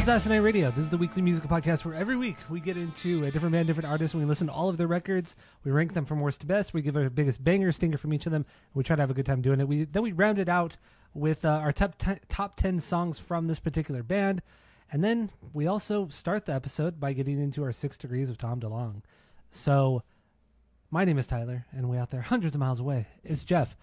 is Asinine Radio. This is the weekly musical podcast where every week we get into a different band, different artist, and we listen to all of their records. We rank them from worst to best. We give our biggest banger, stinger from each of them. And we try to have a good time doing it. Then we round it out with our top 10 songs from this particular band. And then we also start the episode by getting into our 6 degrees of Tom DeLonge. So my name is Tyler, and way out there, hundreds of miles away, is Jeff.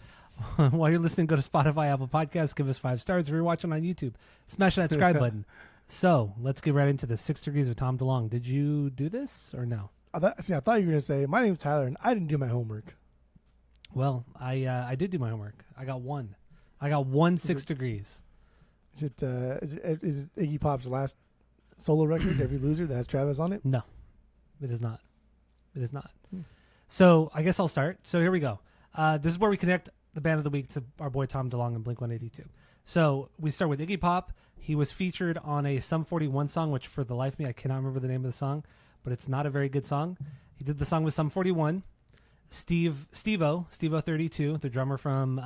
While you're listening, go to Spotify, Apple Podcasts, give us 5 stars. If you're watching on YouTube, smash that subscribe button. So let's get right into the 6 degrees of Tom DeLonge. Did you do this or no? I thought you were going to say, my name's Tyler, and I didn't do my homework. Well, I did do my homework. I got one. I got one 6 degrees. Is it Iggy Pop's last solo record, Every Loser, that has Travis on it? No, it is not. It is not. So I guess I'll start. So here we go. This is where we connect the band of the week to our boy Tom DeLonge and Blink-182. So we start with Iggy Pop. He was featured on a Sum 41 song, which for the life of me, I cannot remember the name of the song, but it's not a very good song. He did the song with Sum 41. Steve-O 32, the drummer from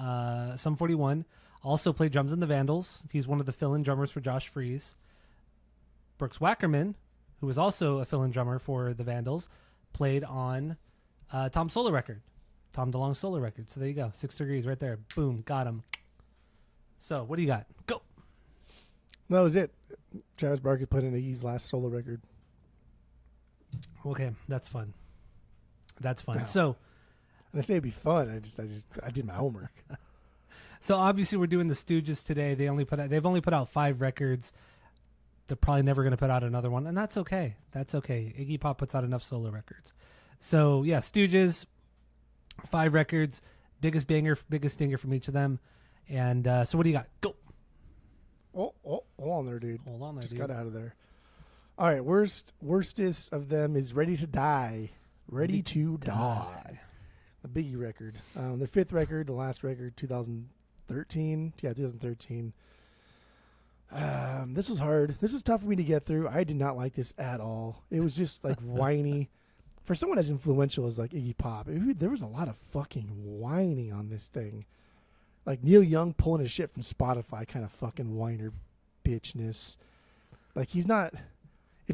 Sum 41, also played drums in the Vandals. He's one of the fill-in drummers for Josh Freese. Brooks Wackerman, who was also a fill-in drummer for the Vandals, played on Tom's solo record. Tom DeLonge's solo record. So there you go. 6 degrees right there. Boom. Got him. So what do you got? Go. That was it. Travis Barker put in Iggy's last solo record. Okay. That's fun. That's fun. No. So I say it'd be fun. I did my homework. So obviously we're doing the Stooges today. They've only put out 5 records. They're probably never going to put out another one, and that's okay. That's okay. Iggy Pop puts out enough solo records. So yeah, Stooges, 5 records, biggest banger, biggest stinger from each of them. And so what do you got? Go. Oh, hold on there, dude. Hold on there, Just dude. got out of there. All right, worstest of them is Ready to Die. Ready to Die. The Biggie record. Their 5th record, the last record, 2013. Yeah, 2013. This was hard. This was tough for me to get through. I did not like this at all. It was just like whiny. For someone as influential as like Iggy Pop, there was a lot of fucking whining on this thing. Like Neil Young pulling his shit from Spotify kind of fucking whiner bitchness. Like if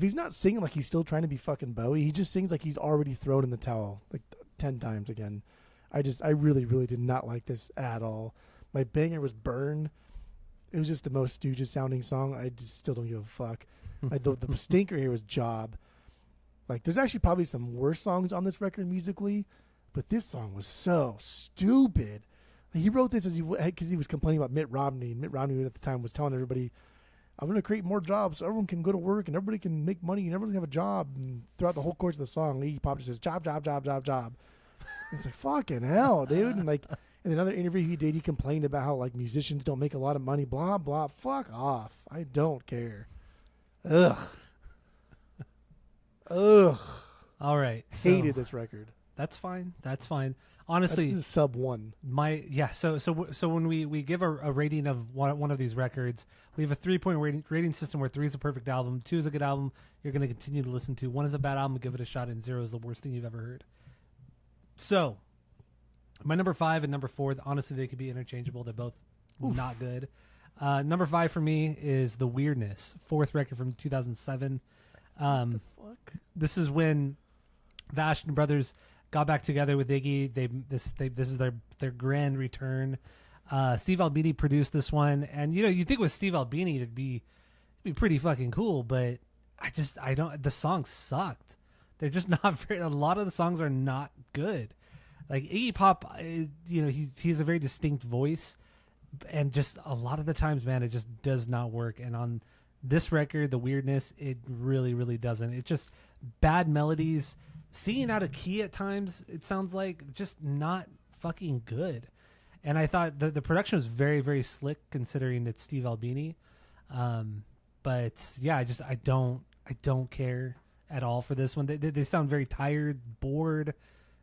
he's not singing like he's still trying to be fucking Bowie, he just sings like he's already thrown in the towel like 10 times again. I really, really did not like this at all. My banger was Burn. It was just the most Stooges sounding song. I just still don't give a fuck. Like the stinker here was Job. Like there's actually probably some worse songs on this record musically, but this song was so stupid. He wrote this because he was complaining about Mitt Romney. Mitt Romney at the time was telling everybody, I'm going to create more jobs so everyone can go to work and everybody can make money and everyone can have a job. And throughout the whole course of the song, Iggy Pop just says, job, job, job, job, job. And it's like, fucking hell, dude. And like in another interview he did, he complained about how like musicians don't make a lot of money, blah, blah. Fuck off. I don't care. Ugh. All right. Hated this record. That's fine. That's fine. Honestly, this is sub 1. So when we give a rating of one of these records, we have a 3-point rating system where 3 is a perfect album, 2 is a good album you're going to continue to listen to, 1 is a bad album, give it a shot, and 0 is the worst thing you've ever heard. So my number 5 and number 4, honestly, they could be interchangeable. They're both not good. Number 5 for me is The Weirdness, 4th record from 2007. What the fuck? This is when the Ashton brothers got back together with Iggy. This is their grand return. Steve Albini produced this one, and you think with Steve Albini it'd be pretty fucking cool, but I don't. The songs sucked. They're just not very. A lot of the songs are not good. Like Iggy Pop, he's a very distinct voice, and just a lot of the times, man, it just does not work. And on this record, The Weirdness, it really, really doesn't. It's just bad melodies. Singing out of key at times, it sounds like just not fucking good. And I thought the production was very, very slick considering it's Steve Albini. But yeah, I don't care at all for this one. They sound very tired, bored,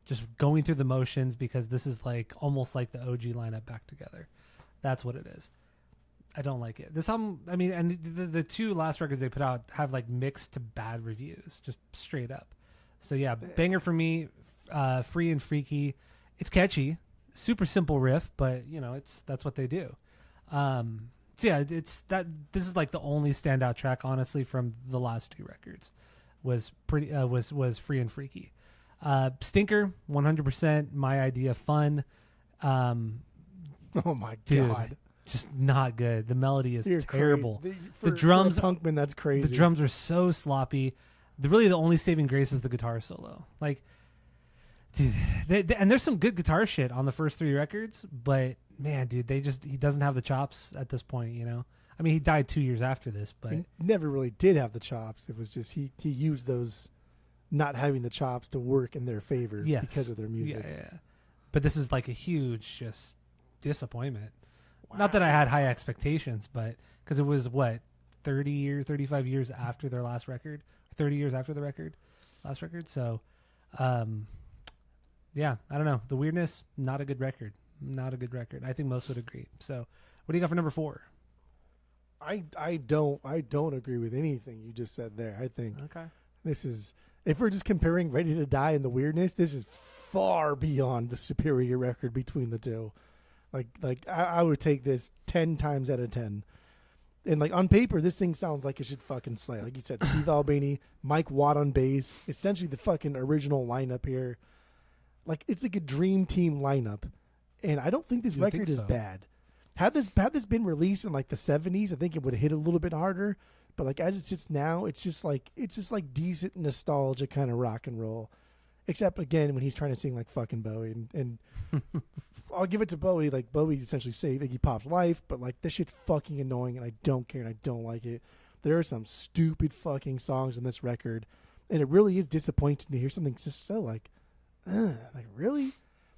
just going through the motions because this is like almost like the OG lineup back together. That's what it is. I don't like it. This album, I mean, and the 2 last records they put out have like mixed to bad reviews, just straight up. So yeah, banger for me, Free and Freaky. It's catchy, super simple riff, but that's what they do. So So yeah, it's that. This is like the only standout track, honestly, from the last two records. Was Free and Freaky. Stinker, 100%. My Idea, fun. Oh my dude, god, just not good. The melody is You're terrible. crazy. The drums, for a punkman, that's crazy. the drums are so sloppy. Really, the only saving grace is the guitar solo. Like, dude, and there's some good guitar shit on the first three records, but man, dude, he doesn't have the chops at this point. You know, I mean, he died 2 years after this, but He never really did have the chops. It was just he used those not having the chops to work in their favor because of their music. Yeah. But this is like a huge just disappointment. Wow. Not that I had high expectations, but because it was 35 years after their last record, 30 years after the last record. So, yeah, I don't know. The Weirdness, not a good record. Not a good record. I think most would agree. So, what do you got for number 4? I don't agree with anything you just said there. I think Okay. this is, if we're just comparing Ready to Die and The Weirdness, this is far beyond the superior record between the two. Like I would take this 10 times out of 10. And like on paper, this thing sounds like it should fucking slay. Like you said, Steve Albini, Mike Watt on bass, essentially the fucking original lineup here. Like it's like a dream team lineup. And I don't think this record is bad. Had this been released in like the 70s, I think it would have hit a little bit harder. But like as it sits now, it's just like decent nostalgia kind of rock and roll. Except again when he's trying to sing like fucking Bowie and I'll give it to Bowie. Like Bowie essentially saved Iggy Pop's life, but like this shit's fucking annoying and I don't care and I don't like it. There are some stupid fucking songs in this record, and it really is disappointing to hear something just so like really,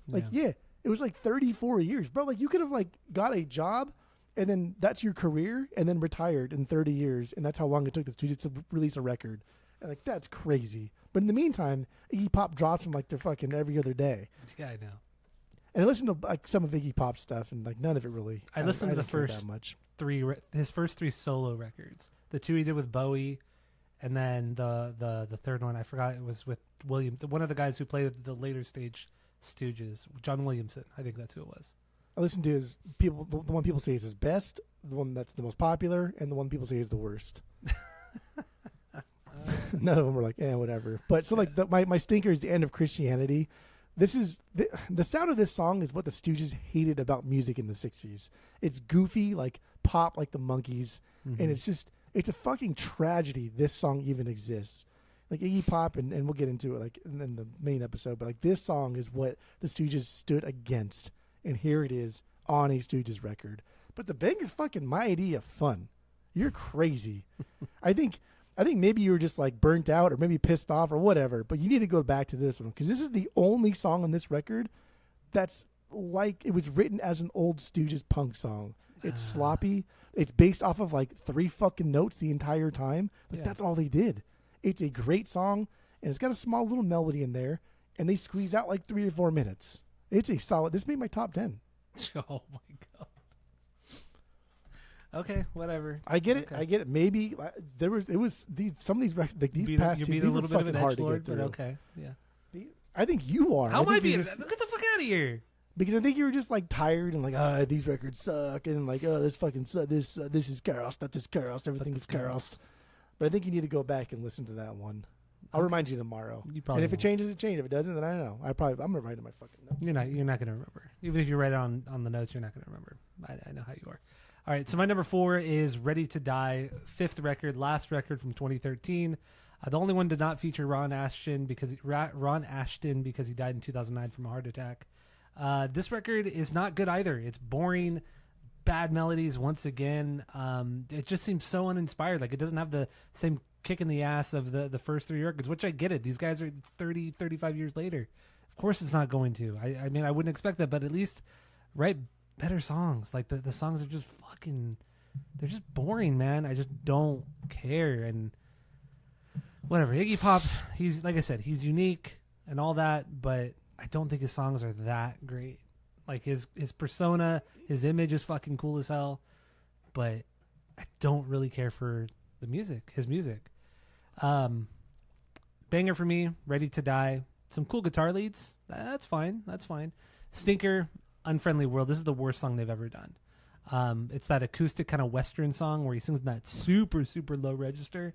like yeah, it was like 34 years, bro. Like you could have like got a job, and then that's your career, and then retired in 30 years, and that's how long it took this to release a record. And like that's crazy. But in the meantime, Iggy Pop drops them like they're fucking every other day. Yeah, I know. And I listened to like some of Iggy Pop's stuff, and like none of it really. I listened to the first that much. his first 3 solo records. The 2 he did with Bowie, and then the third one I forgot. It was with William, one of the guys who played the later stage Stooges, John Williamson. I think that's who it was. I listened to his the one people say is his best, the one that's the most popular, and the one people say is the worst. None of them were like, whatever. But so like my stinker is The End of Christianity. This is the sound of this song is what the Stooges hated about music in the 60s. It's goofy, like pop, like the Monkees, and it's a fucking tragedy this song even exists. Like Iggy Pop, and we'll get into it like in the main episode, but like this song is what the Stooges stood against, and here it is on a Stooges record. But the bang is fucking My Idea fun. You're crazy. I think maybe you were just like burnt out or maybe pissed off or whatever, but you need to go back to this one because this is the only song on this record that's like it was written as an old Stooges punk song. It's sloppy. It's based off of like 3 fucking notes the entire time. Like that's all they did. It's a great song, and it's got a small little melody in there, and they squeeze out like 3 or 4 minutes. It's a solid. This made my top 10. Oh my god. Okay, whatever. I get it. I get it. Maybe some of these records, like these past 2, they were fucking hard to get through. But okay, yeah. I think you are. How am I being? Get the fuck out of here. Because I think you were just like tired and like, these records suck, and like, this fucking this is cursed, that is cursed, everything is cursed. But I think you need to go back and listen to that one. I'll remind you tomorrow. You probably and if it changes, it changes. If it doesn't, then I don't know. I'm gonna write it in my fucking notes. You're not gonna remember. Even if you write it on the notes, you're not gonna remember. I know how you are. All right, so my number 4 is Ready to Die, 5th record, last record from 2013. The only one did not feature Ron Ashton because he died in 2009 from a heart attack. This record is not good either. It's boring, bad melodies once again. It just seems so uninspired. Like it doesn't have the same kick in the ass of the first 3 records, which I get it. These guys are 30, 35 years later. Of course it's not going to. I mean, I wouldn't expect that, but at least write better songs. Like the songs are just fucking, they're just boring, man. I just don't care. And whatever. Iggy Pop, he's, like I said, he's unique and all that, but I don't think his songs are that great. Like his persona, his image is fucking cool as hell, but I don't really care for the music, his music. Banger for me, Ready to Die. Some cool guitar leads. That's fine. Stinker, Unfriendly World. This is the worst song they've ever done. It's that acoustic kind of Western song where he sings in that super, super low register.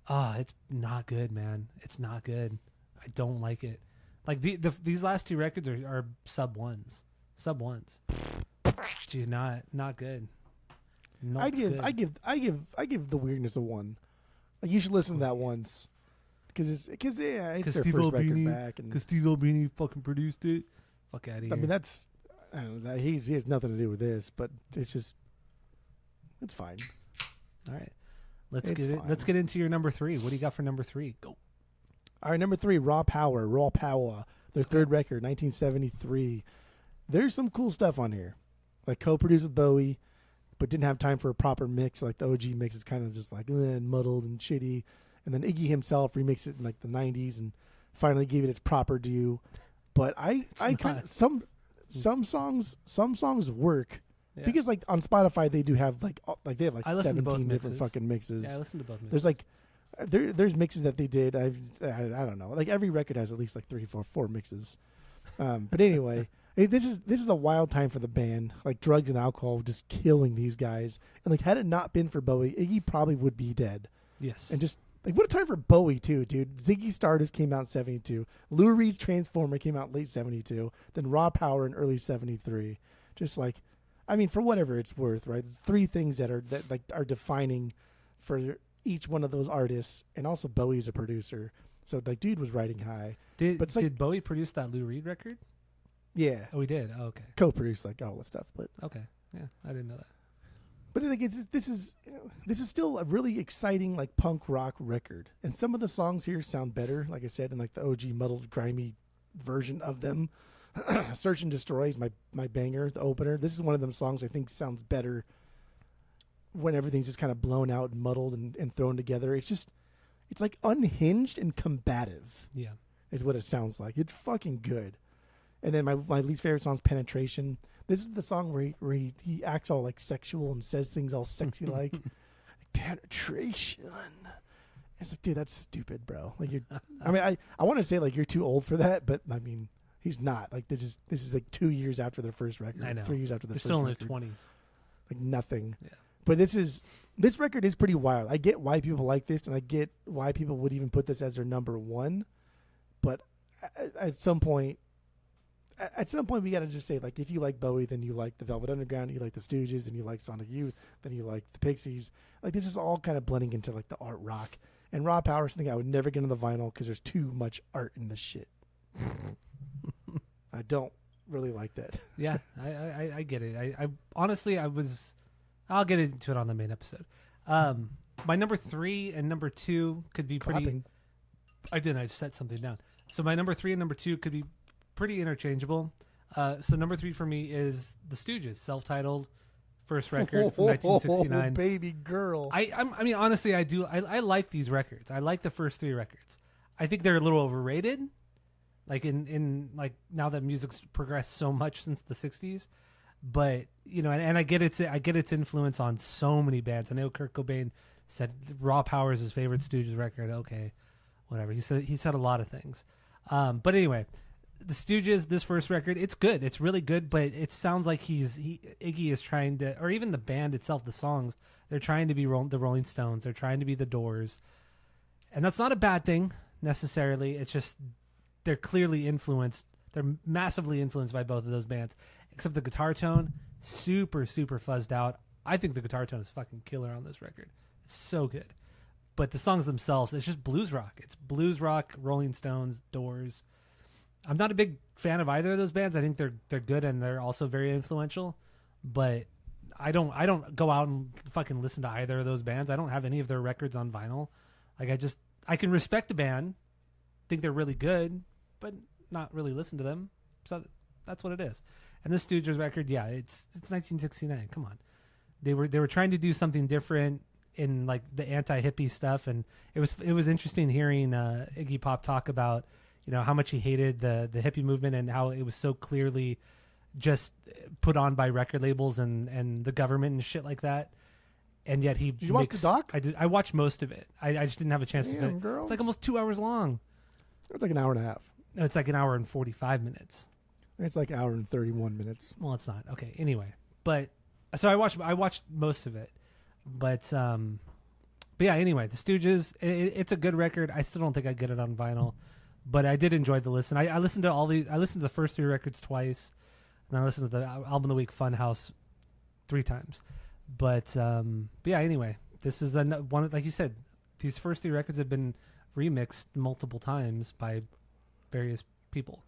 It's not good, man. It's not good. I don't like it. Like these last two records are sub ones. Dude, not good. I give the weirdness a 1. Like, you should listen to that once, because it's their Steve first record Albini, back, and because Steve Albini fucking produced it. Fuck out of here. I mean, that's I don't know, he has nothing to do with this, but it's fine. All right, let's get into your number 3. What do you got for number 3? Go. All right, number 3, Raw Power, their third record, 1973. There's some cool stuff on here, like co-produced with Bowie, but didn't have time for a proper mix. Like the OG mix is kind of just like muddled and shitty, and then Iggy himself remixed it in like the 90s and finally gave it its proper due. But some songs work. Yeah. Because like on Spotify they do have like 17 different fucking mixes. Yeah, I listened to both mixes. There's like there's mixes that they did. I don't know. Like every record has at least like 3, 4 mixes. But anyway, this is a wild time for the band. Like drugs and alcohol just killing these guys. And like had it not been for Bowie, Iggy probably would be dead. Yes. And just like what a time for Bowie too, dude. Ziggy Stardust came out in 72. Lou Reed's Transformer came out late 72. Then Raw Power in early 73. Just like, I mean, for whatever it's worth, right? 3 things that are defining for each one of those artists, and also Bowie's a producer, so like dude was riding high. Did Bowie produce that Lou Reed record? Yeah. Oh, he did. Oh, okay. Co-produced like all that stuff, but okay, yeah, I didn't know that. But like this is still a really exciting like punk rock record, and some of the songs here sound better, like I said, in like the OG muddled, grimy version of them. Search and Destroy is my banger, the opener. This is one of them songs I think sounds better when everything's just kind of blown out and muddled and thrown together. It's like unhinged and combative. Yeah. Is what it sounds like. It's fucking good. And then my least favorite song is Penetration. This is the song where he acts all like sexual and says things all sexy like penetration. It's like, dude, that's stupid, bro. Like I want to say like you're too old for that, but I mean he's not. Like this is like 2 years after their first record. I know. 3 years after their They're first still in record. their 20s. Like nothing. Yeah. But this record is pretty wild. I get why people like this, and I get why people would even put this as their number 1. But at some point we got to just say, like, if you like Bowie, then you like the Velvet Underground, you like the Stooges, and you like Sonic Youth, then you like the Pixies. Like, this is all kind of blending into like the art rock. And Raw Power is something I would never get on the vinyl because there's too much art in this shit. I don't really like that. Yeah, I get it. I honestly, I'll get into it on the main episode. My number 3 and number 2 could be pretty. Clapping. I didn't. I just set something down. So my number 3 and number 2 could be pretty interchangeable. So number 3 for me is the Stooges, self-titled first record from 1969. Baby girl. I mean, honestly, I do. I like these records. I like the first 3 records. I think they're a little overrated. Like in like now that music's progressed so much since the 60s. But you know, and I get its influence on so many bands. I know Kurt Cobain said Raw Power is his favorite Stooges record. Okay, whatever. He said a lot of things. But anyway, the Stooges, this first record, it's good. It's really good. But it sounds like Iggy is trying to, or even the band itself, the songs, they're trying to be the Rolling Stones. They're trying to be the Doors, and that's not a bad thing necessarily. It's just they're clearly influenced. They're massively influenced by both of those bands. Except the guitar tone, super, super fuzzed out. I think the guitar tone is fucking killer on this record. It's so good. But the songs themselves, it's just blues rock. It's blues rock, Rolling Stones, Doors. I'm not a big fan of either of those bands. I think they're good and they're also very influential. But I don't go out and fucking listen to either of those bands. I don't have any of their records on vinyl. Like I can respect the band, think they're really good, but not really listen to them. So that's what it is. And this Stooges record, yeah, it's 1969. Come on, they were trying to do something different in like the anti-hippie stuff, and it was interesting hearing Iggy Pop talk about, you know, how much he hated the hippie movement and how it was so clearly just put on by record labels and the government and shit like that. And yet Did you watch the doc? I did. I watched most of it. I just didn't have a chance to finish. Girl. It's like almost 2 hours long. It's like an hour and a half. No, it's like an hour and 45 minutes. It's like an hour and 31 minutes. Well, it's not. Okay, anyway. But So I watched most of it, but yeah. Anyway, the Stooges. It's a good record. I still don't think I get it on vinyl, but I did enjoy the listen. I listened to I listened to the first 3 records twice, and I listened to the album of the week Funhouse 3 times. But yeah. Anyway, this is one like you said. These first 3 records have been remixed multiple times by various people.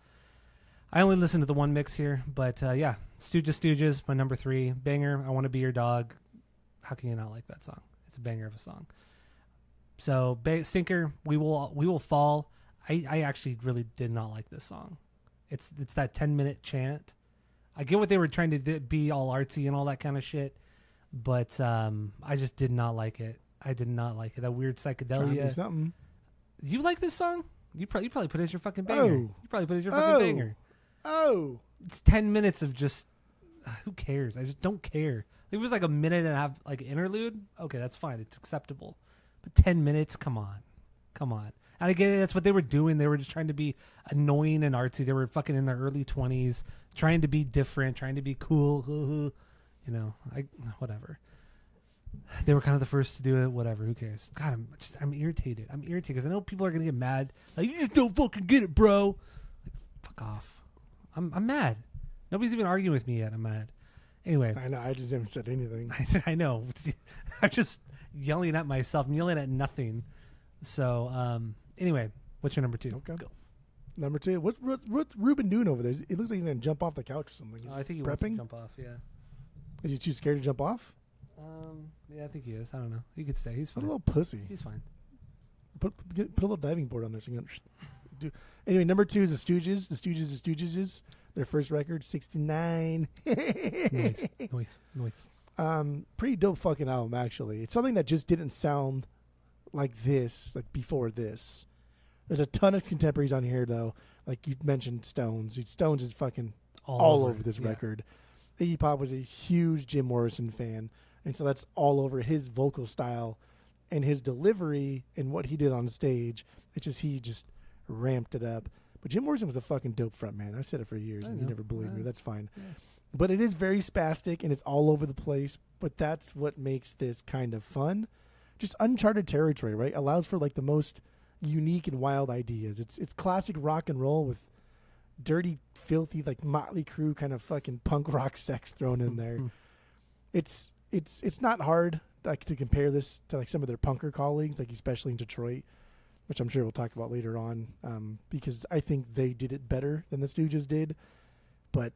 I only listened to the one mix here, but yeah, Stooges, my number 3 banger. I Want to Be Your Dog. How can you not like that song? It's a banger of a song. So Stinker, we will fall. I actually really did not like this song. It's that 10-minute chant. I get what they were trying to be all artsy and all that kind of shit, but I just did not like it. I did not like it. That weird psychedelia. Something. You like this song? You probably put it as your fucking banger. Oh. You probably put it as your fucking banger. Oh. It's 10 minutes of just who cares? I just don't care. If it was like a minute and a half like interlude, okay, that's fine. It's acceptable. But 10 minutes, come on. And I get it, that's what they were doing. They were just trying to be annoying and artsy. They were fucking in their early 20s, trying to be different, trying to be cool. You know, whatever. They were kind of the first to do it. Whatever. Who cares? God, I'm irritated. I'm irritated because I know people are gonna get mad. Like, you just don't fucking get it, bro. Like, fuck off. I'm mad. Nobody's even arguing with me yet. I'm mad. Anyway. I know. I just haven't said anything. I know. I'm just yelling at myself. I'm yelling at nothing. So anyway, what's your number 2? Okay. Go. Number 2. What's Ruben doing over there? It looks like he's gonna jump off the couch or something. I think he prepping? wants to jump off. Yeah. Is he too scared to jump off? Yeah, I think he is. I don't know. He could stay. He's What fine. a little pussy. He's fine. Put a little diving board on there so you can do. Anyway, number 2 is the Stooges. The Stooges. Their first record, 69. Noise. Pretty dope fucking album, actually. It's something that just didn't sound like this, like before this. There's a ton of contemporaries on here, though. Like you mentioned, Stones. Dude, Stones is fucking all over this record. Iggy Pop was a huge Jim Morrison fan, and so that's all over his vocal style and his delivery and what he did on stage. It's just he just ramped it up. But Jim Morrison was a fucking dope front man. I've said it for years, and you never believe me. That's fine. Yeah. But it is very spastic, and it's all over the place. But that's what makes this kind of fun. Just uncharted territory, right? Allows for like the most unique and wild ideas. It's classic rock and roll with dirty, filthy, like Motley Crue kind of fucking punk rock sex thrown in there. It's not hard like to compare this to like some of their punker colleagues, like especially in Detroit, which I'm sure we'll talk about later on, because I think they did it better than the Stooges did. But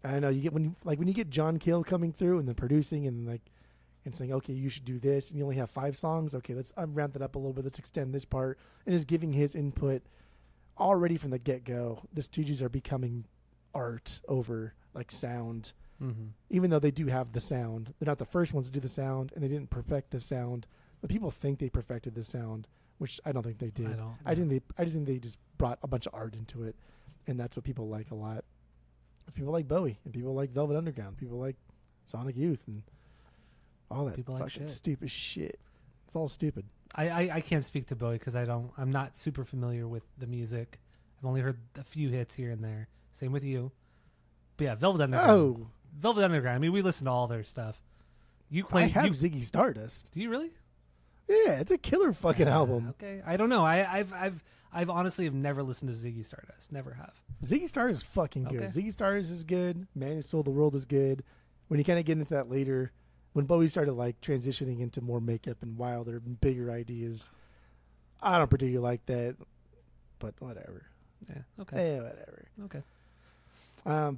I don't know, you get when you get John Cale coming through and then producing and saying, okay, you should do this, and you only have 5 songs. Okay, let's ramp that up a little bit. Let's extend this part, and just giving his input already from the get-go. The Stooges are becoming art over like sound, even though they do have the sound. They're not the first ones to do the sound, and they didn't perfect the sound. But people think they perfected the sound, which I don't think they did. I just think they just brought a bunch of art into it, and that's what people like a lot. People like Bowie, and people like Velvet Underground. People like Sonic Youth, and all that people fucking like stupid shit. It's all stupid. I can't speak to Bowie because I'm not super familiar with the music. I've only heard a few hits here and there. Same with you. But yeah, Velvet Underground. Velvet Underground. I mean, we listen to all their stuff. I have Ziggy Stardust. Do you really? Yeah, it's a killer fucking album. Okay, I don't know. I've honestly have never listened to Ziggy Stardust. Never have. Ziggy Stardust is fucking good. Ziggy Stardust is good. Man Who Sold the World is good. When you kind of get into that later, when Bowie started like transitioning into more makeup and wilder, bigger ideas, I don't particularly like that, but whatever. Yeah. Okay. Whatever. Okay.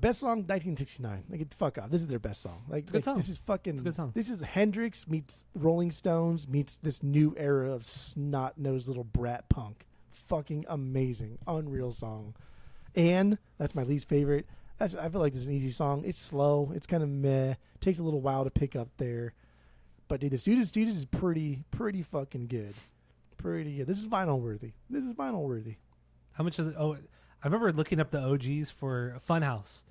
Best song, 1969. Like, get the fuck out. This is their best song. Like, good song. This is fucking. It's a good song. This is Hendrix meets Rolling Stones meets this new era of snot-nosed little brat punk. Fucking amazing, unreal song. And that's my least favorite. I feel like this is an easy song. It's slow. It's kind of meh. Takes a little while to pick up there. But dude, the Stooges is pretty fucking good. Pretty good. This is vinyl worthy. How much is it? Oh, I remember looking up the OGs for Funhouse.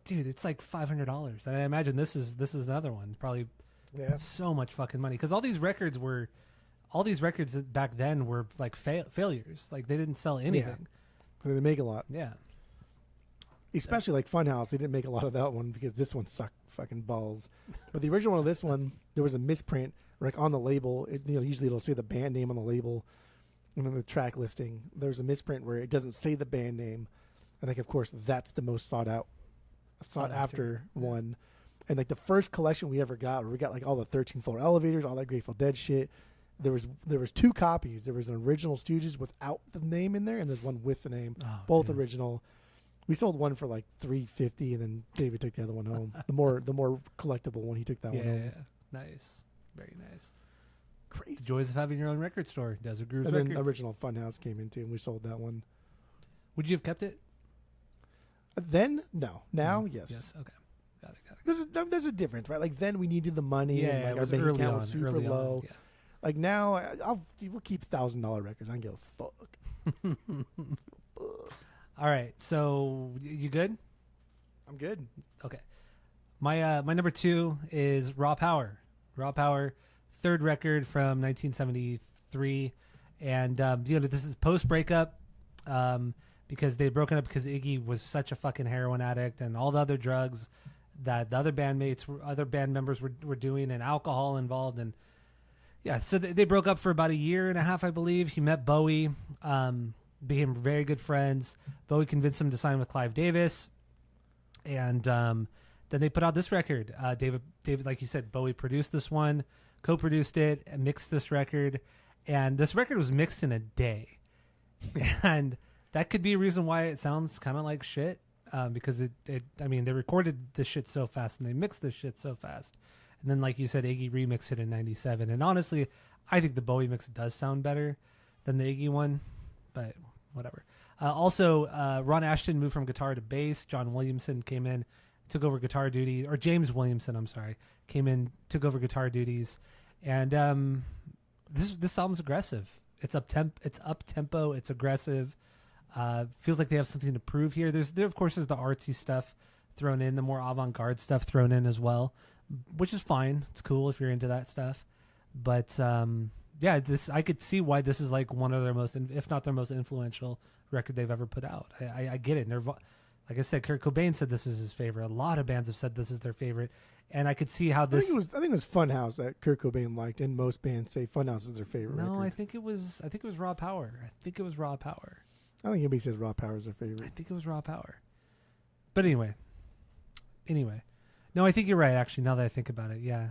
Dude, it's like $500, and I imagine this is another one. Probably, so much fucking money because all these records back then were like failures. Like they didn't sell anything. They didn't make a lot. Yeah. Especially like Funhouse, they didn't make a lot of that one because this one sucked fucking balls. But the original one of this one, there was a misprint like on the label. Usually it'll say the band name on the label, and then the track listing. There's a misprint where it doesn't say the band name. I think, of course, that's the most sought after one. And like the first collection we ever got, where we got like all the 13th floor elevators, all that Grateful Dead shit. There was 2 copies. There was an original Stooges without the name in there, and there's one with the name. Both original. We sold one for like $350, and then David took the other one home. The more collectible one, he took that one home. Yeah, nice, very nice. Crazy. Joys of having your own record store. Desert Grooves And Records. then original Funhouse came in too, and we sold that one. Would you have kept it? Then no. Now yes. Okay. Got it. There's a difference, right? Like then we needed the money, and like our bank account was super low. Yeah. Like now, we'll keep $1,000 records. I don't give a fuck. All right, so you good? I'm good. Okay. My number 2 is Raw Power. Raw Power, third record from 1973, and this is post breakup, because they'd broken up because Iggy was such a fucking heroin addict and all the other drugs that the other band members were doing, and alcohol involved, and yeah, so they broke up for about a year and a half, I believe. He met Bowie, became very good friends. Bowie convinced him to sign with Clive Davis, and then they put out this record. David, like you said, Bowie produced this one, co-produced it, and mixed this record, and this record was mixed in a day, and that could be a reason why it sounds kind of like shit, because they recorded this shit so fast and they mixed this shit so fast. And then, like you said, Iggy remixed it in 97. And honestly, I think the Bowie mix does sound better than the Iggy one, but whatever. Also, Ron Ashton moved from guitar to bass. John Williamson came in, took over guitar duties, or James Williamson, I'm sorry, came in, took over guitar duties. And this album's aggressive. It's up tempo. It's aggressive. Feels like they have something to prove here. There of course is the artsy stuff thrown in, the more avant-garde stuff thrown in as well, which is fine. It's cool if you're into that stuff. But I could see why this is like one of their most, if not their most influential record they've ever put out. I get it. Like I said, Kurt Cobain said this is his favorite. A lot of bands have said this is their favorite, and I could see how this. I think it was Funhouse that Kurt Cobain liked, and most bands say Funhouse is their favorite. No, record. I think it was Raw Power. I think anybody says Raw Power is their favorite. I think it was Raw Power. But anyway. No, I think you're right, actually, now that I think about it. Yeah,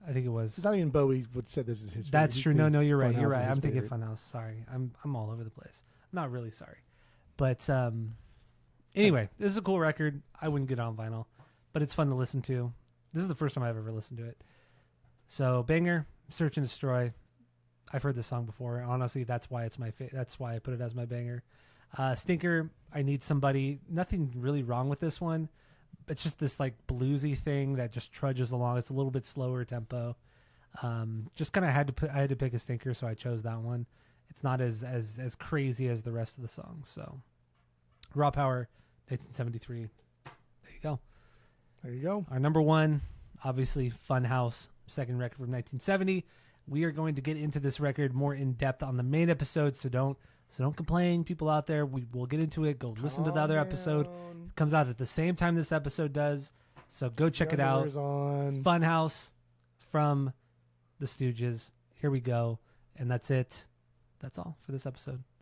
I think it was. Not even Bowie would say this is his favorite. That's true. No, you're right. Funhouse I'm thinking favorite. Funhouse. Sorry. I'm all over the place. I'm not really sorry. But anyway, this is a cool record. I wouldn't get it on vinyl, but it's fun to listen to. This is the first time I've ever listened to it. So, banger, Search and Destroy. I've heard this song before. Honestly, that's why it's that's why I put it as my banger. Stinker, I Need Somebody. Nothing really wrong with this one. It's just this like bluesy thing that just trudges along. It's a little bit slower tempo. Just kind of I had to pick a stinker, so I chose that one. It's not as crazy as the rest of the songs. So, Raw Power, 1973. There you go. Our number 1, obviously, Funhouse, second record from 1970. We are going to get into this record more in depth on the main episode, so don't complain, people out there. We'll get into it. Go listen to the other episode. It comes out at the same time this episode does, so go check it out. Funhouse from the Stooges. Here we go, and that's it. That's all for this episode.